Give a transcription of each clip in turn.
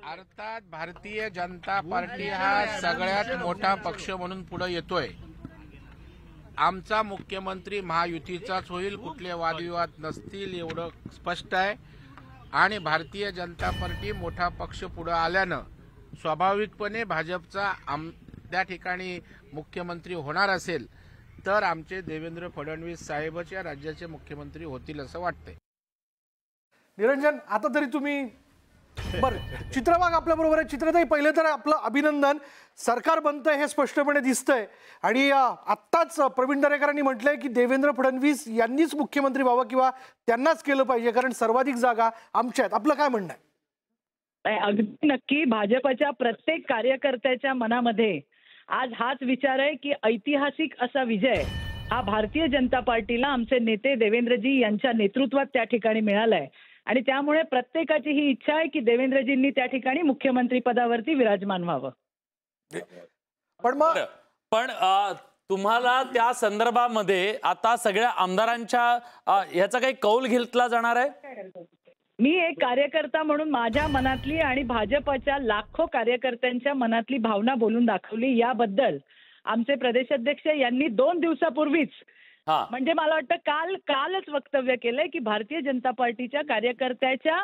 अर्थात भारतीय जनता पार्टी हा सगळ्यात मोठा पक्ष म्हणून पुढे येतोय। आमचा मुख्यमंत्री महायुतीचाच होईल, कुठले वादविवाद नसतील एवढं स्पष्ट आहे। आणि भारतीय जनता पार्टी मोठा पक्ष पुढे आल्यानं स्वाभाविकपणे भाजपचा त्या ठिकाणी मुख्यमंत्री होणार असेल तर आमचे देवेंद्र फडणवीस साहेबच या राज्याचे मुख्यमंत्री होतील असं वाटतंय। निरंजन, आता तरी तुम्ही बरं चित्रबाग आपल्या बरोबर आहे। चित्रताई, पहिले तर आपलं अभिनंदन, सरकार बनतंय हे स्पष्टपणे दिसतंय आणि आत्ताच प्रवीण दरेकरांनी म्हटलंय की देवेंद्र फडणवीस यांनीच मुख्यमंत्री व्हावं किंवा त्यांनाच केलं पाहिजे कारण सर्वाधिक जागा आमच्या आहेत। आपलं काय म्हणणं आहे? अगदी नक्की भाजपच्या प्रत्येक कार्यकर्त्याच्या मनामध्ये आज हाच विचार आहे की ऐतिहासिक असा विजय हा भारतीय जनता पार्टीला आमचे नेते देवेंद्रजी यांच्या नेतृत्वात त्या ठिकाणी मिळालाय आणि त्यामुळे प्रत्येकाची ही इच्छा आहे की देवेंद्रजींनी त्या ठिकाणी मुख्यमंत्री पदावरती विराजमान व्हावं। पण तुम्हाला त्या संदर्भामध्ये आता सगळ्या आमदारांच्या ह्याचा काही कौल घेतला जाणार आहे? मी एक कार्यकर्ता म्हणून माझ्या मनातली आणि भाजपच्या लाखो कार्यकर्त्यांच्या मनातली भावना बोलून दाखवली। याबद्दल आमचे प्रदेशाध्यक्ष यांनी 2 दिवसापूर्वीच म्हणजे मला वाटतं कालच वक्तव्य केलंय की भारतीय जनता पार्टीच्या कार्यकर्त्याच्या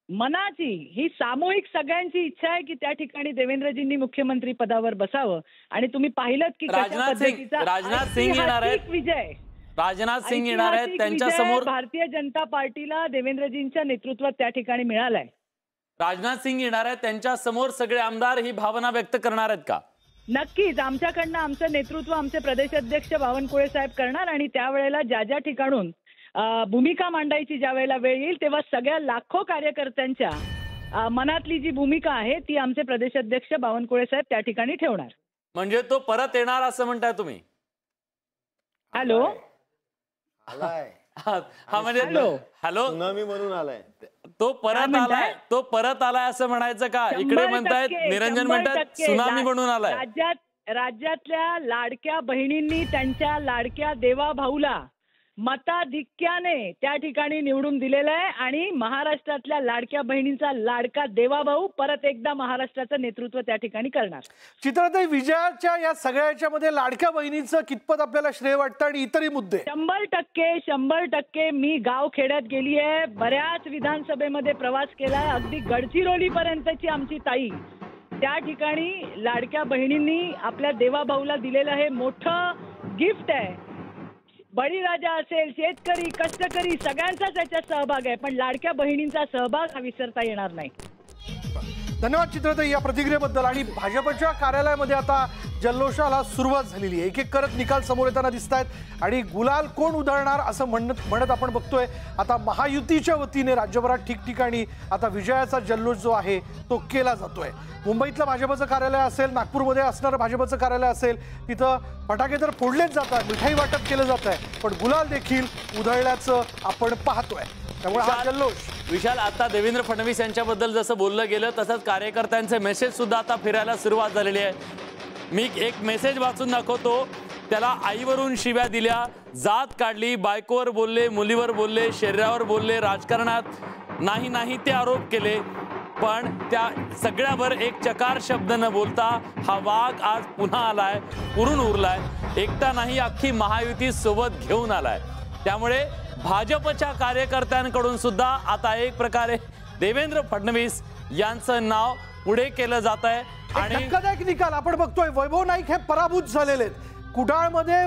मनाची ही सामूहिक सगळ्यांची इच्छा आहे की त्या ठिकाणी देवेंद्रजींनी मुख्यमंत्री पदावर बसावं। आणि तुम्ही पाहिलं की राजनाथ सिंग येणार आहेत, विजय राजनाथ सिंग येणार आहेत, त्यांच्या समोर भारतीय जनता पार्टीला देवेंद्रजींच्या नेतृत्वात त्या ठिकाणी मिळालंय। राजनाथ सिंग येणार आहेत, त्यांच्या समोर सगळे आमदार ही भावना व्यक्त करणार आहेत का? नक्कीच आमच्याकडनं आमचं नेतृत्व आमचे प्रदेशाध्यक्ष बावनकुळे साहेब करणार आणि त्यावेळेला ज्या ठिकाणून भूमिका मांडायची ज्या वेळेला वेळ येईल तेव्हा सगळ्या लाखो कार्यकर्त्यांच्या मनातली जी भूमिका आहे ती आमचे प्रदेशाध्यक्ष बावनकुळे साहेब त्या ठिकाणी ठेवणार। म्हणजे तो परत येणार असं म्हणताय तुम्ही? हॅलो, हा म्हणजे हॅलो सुनामी म्हणून आलाय तो परत आलाय असं म्हणायचं का? इकडे म्हणतायत निरंजन म्हणतात सुनामी म्हणून आलाय। राज्यातल्या लाडक्या बहिणींनी त्यांच्या लाडक्या देवा भाऊला मताधिक्याने त्या ठिकाणी निवडून दिलेलं आहे आणि महाराष्ट्रातल्या लाडक्या बहिणींचा लाडका देवा भाऊ परत एकदा महाराष्ट्राचं नेतृत्व त्या ठिकाणी करणार। चित्रताई, विजयाच्या या सगळ्याच्या मध्ये लाडक्या बहिणींचं कितपत आपल्याला श्रेय वाटतं आणि इतरही मुद्दे? 100% मी गाव खेड्यात गेली आहे, बऱ्याच विधानसभेमध्ये प्रवास केलाय, अगदी गडचिरोली पर्यंतची आमची ताई त्या ठिकाणी लाडक्या बहिणींनी आपल्या देवा भाऊला दिलेलं हे मोठं गिफ्ट आहे। बळीराजा असेल, शेतकरी, कष्टकरी सगळ्यांचाच याच्यात सहभाग आहे, पण लाडक्या बहिणींचा सहभाग हा विसरता येणार नाही। धन्यवाद चित्रताई या प्रतिक्रियेबद्दल। आणि भाजपच्या कार्यालयामध्ये आता जल्लोषाला सुरुवात झालेली आहे। एक एक करत निकाल समोर येताना दिसत आहेत आणि गुलाल कोण उधळणार असं म्हणत आपण बघतोय। आता महायुतीच्या वतीने राज्यभरात ठिकठिकाणी आता विजयाचा जल्लोष जो आहे तो केला जातोय। मुंबईतलं भाजपचं कार्यालय असेल, नागपूरमध्ये असणारं भाजपचं कार्यालय असेल, तिथं फटाके तर फोडलेच जातात, मिठाई वाटप केलं जात आहे, पण गुलाल देखील उधळल्याचं आपण पाहतोय। त्यामुळे हा जल्लोष विशाल, आता देवेंद्र फडणवीस यांच्याबद्दल जसं बोललं गेलं तसंच कार्यकर्त्यांचे मेसेज सुद्धा आता फिरायला सुरुवात झालेली आहे। मी एक मेसेज वाचून दाखवतो। त्याला आईवरून शिव्या दिल्या, जात काढली, बायकोवर बोलले, मुलीवर बोलले, शरीरावर बोलले, राजकारणात नाही ते आरोप केले, पण त्या सगळ्यावर एक चकार शब्द न बोलता हा वाघ आज पुन्हा आलाय, पुरून उरलाय, एकटा नाही अख्खी महायुती सोबत घेऊन आलाय। त्यामुळे भाजपच्या कार्यकर्त्यांकडून सुद्धा आता एक प्रकारे देवेंद्र फडणवीस यांचं नाव पुढे केलं जात आहे। आणि धक्कादायक निकाल आपण बघतोय। वैभव नाईक हे पराभूत झालेले आहेत, कुडाळमध्ये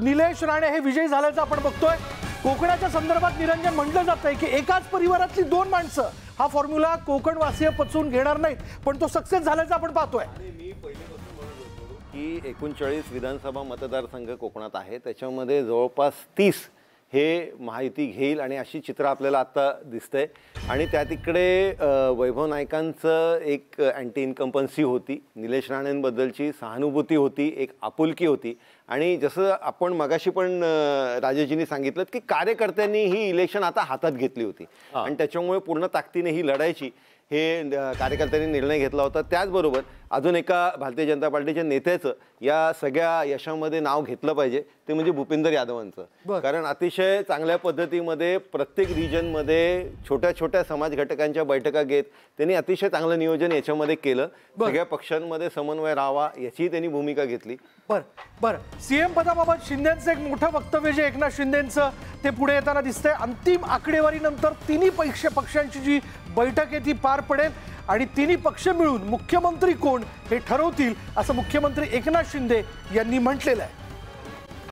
निलेश राणे हे विजयी झाल्याचं आपण बघतोय। कोकणाच्या संदर्भात निरंजन म्हटलं जात आहे की एकाच परिवारातली 2 माणसं हा फॉर्म्युला कोकणवासीय पचवून घेणार नाहीत, पण तो सक्सेस झाल्याचं आपण पाहतोय। मी पहिल्यापासून म्हणत होतो की 39 विधानसभा मतदारसंघ कोकणात आहे, त्याच्यामध्ये जवळपास 30 हे महायुती घेईल आणि अशी चित्र आपल्याला आता दिसतंय। आणि त्या तिकडे वैभव नाईकांचं एक अँटी इन्कम्पन्सी होती, निलेश राणेंबद्दलची सहानुभूती होती, एक आपुलकी होती आणि जसं आपण मगाशी पण राजेजींनी सांगितलं की कार्यकर्त्यांनी ही इलेक्शन आता हातात घेतली होती आणि त्याच्यामुळे पूर्ण ताकदीने ही लढायची हे कार्यकर्त्यांनी निर्णय घेतला होता. त्याचबरोबर अजून एका भारतीय जनता पार्टीच्या नेत्याचं या सगळ्या यशामध्ये नाव घेतलं पाहिजे, ते म्हणजे भूपिंदर यादवांचं. कारण अतिशय चांगल्या पद्धतीमध्ये प्रत्येक रिजनमध्ये छोट्या छोट्या समाज घटकांच्या बैठका घेत त्यांनी अतिशय चांगलं नियोजन याच्यामध्ये केलं. सगळ्या पक्षांमध्ये समन्वय राहावा याची त्यांनी भूमिका घेतली. बरं सीएम पदाबाबत शिंदेचं एक मोठं वक्तव्य जे एकनाथ शिंदेचं ते पुढे येताना दिसतंय. अंतिम आकडेवारीनंतर तिन्ही पक्षांची जी बैठक आहे ती पार पडेल आणि तिन्ही पक्ष मिळून मुख्यमंत्री कोण हे ठरवतील असं मुख्यमंत्री एकनाथ शिंदे यांनी म्हटलेलं आहे.